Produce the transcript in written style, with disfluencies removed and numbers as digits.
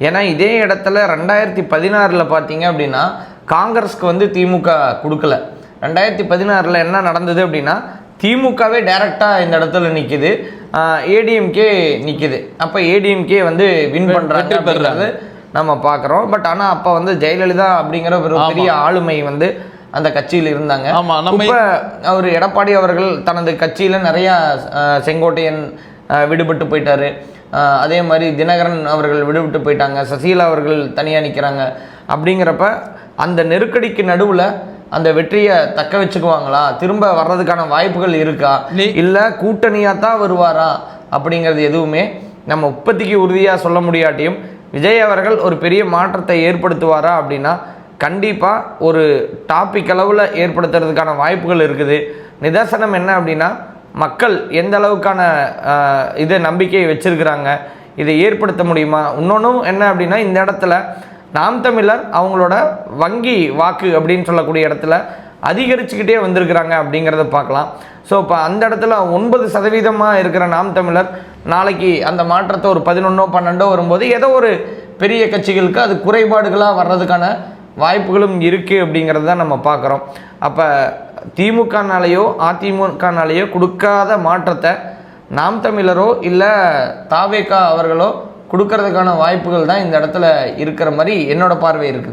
ஏன்னா இதே இடத்துல 2016 பார்த்தீங்க அப்படின்னா காங்கிரஸ்க்கு வந்து திமுக கொடுக்கல. 2016 என்ன நடந்தது அப்படின்னா திமுகவே டைரெக்டாக இந்த இடத்துல நிற்கிது, ஏடிஎம்கே நிற்கிது. அப்போ ஏடிஎம்கே வந்து வின் பண்ணுறாங்க நம்ம பார்க்குறோம். பட் ஆனால் அப்போ வந்து ஜெயலலிதா அப்படிங்கிற ஒரு பெரிய ஆளுமை வந்து அந்த கட்சியில் இருந்தாங்க. இப்போ அவர் எடப்பாடி அவர்கள் தனது கட்சியில் நிறையா செங்கோட்டையன் விடுபட்டு போயிட்டார், அதே மாதிரி தினகரன் அவர்கள் விடுபட்டு போயிட்டாங்க, சசிகலா அவர்கள் தனியாக நிற்கிறாங்க. அப்படிங்கிறப்ப அந்த நெருக்கடிக்கு நடுவில் அந்த வெற்றியை தக்க வச்சுக்குவாங்களா, திரும்ப வர்றதுக்கான வாய்ப்புகள் இருக்கா, இல்லை கூட்டணியாக தான் வருவாரா அப்படிங்கிறது எதுவுமே நம்ம இப்போதைக்கு உறுதியாக சொல்ல முடியாட்டியும் விஜய் அவர்கள் ஒரு பெரிய மாற்றத்தை ஏற்படுத்துவாரா அப்படின்னா கண்டிப்பாக ஒரு டாபிக் அளவில் ஏற்படுத்துறதுக்கான வாய்ப்புகள் இருக்குது. நிதர்சனம் என்ன அப்படின்னா மக்கள் எந்த அளவுக்கான இதை நம்பிக்கையை வச்சுருக்கிறாங்க, இதை ஏற்படுத்த முடியுமா. இன்னொன்றும் என்ன அப்படின்னா இந்த இடத்துல நாம் தமிழர் அவங்களோட வங்கி வாக்கு அப்படின்னு சொல்லக்கூடிய இடத்துல அதிகரிச்சுக்கிட்டே வந்திருக்கிறாங்க அப்படிங்கிறத பார்க்கலாம். ஸோ இப்போ அந்த இடத்துல 9% இருக்கிற நாம் தமிழர் நாளைக்கு அந்த மாற்றத்தை ஒரு 11 12 வரும்போது ஏதோ ஒரு பெரிய கட்சிகளுக்கு அது குறைபாடுகளாக வர்றதுக்கான வாய்ப்புகளும் இருக்குது அப்படிங்கிறது தான் நம்ம பார்க்குறோம். அப்போ திமுகனாலேயோ அதிமுகனாலேயோ கொடுக்காத மாற்றத்தை நாம் தமிழரோ இல்லை தாவேகா அவர்களோ கொடுக்கறதுக்கான வாய்ப்புகள் தான் இந்த இடத்துல இருக்கிற மாதிரி என்னோட பார்வை இருக்குது.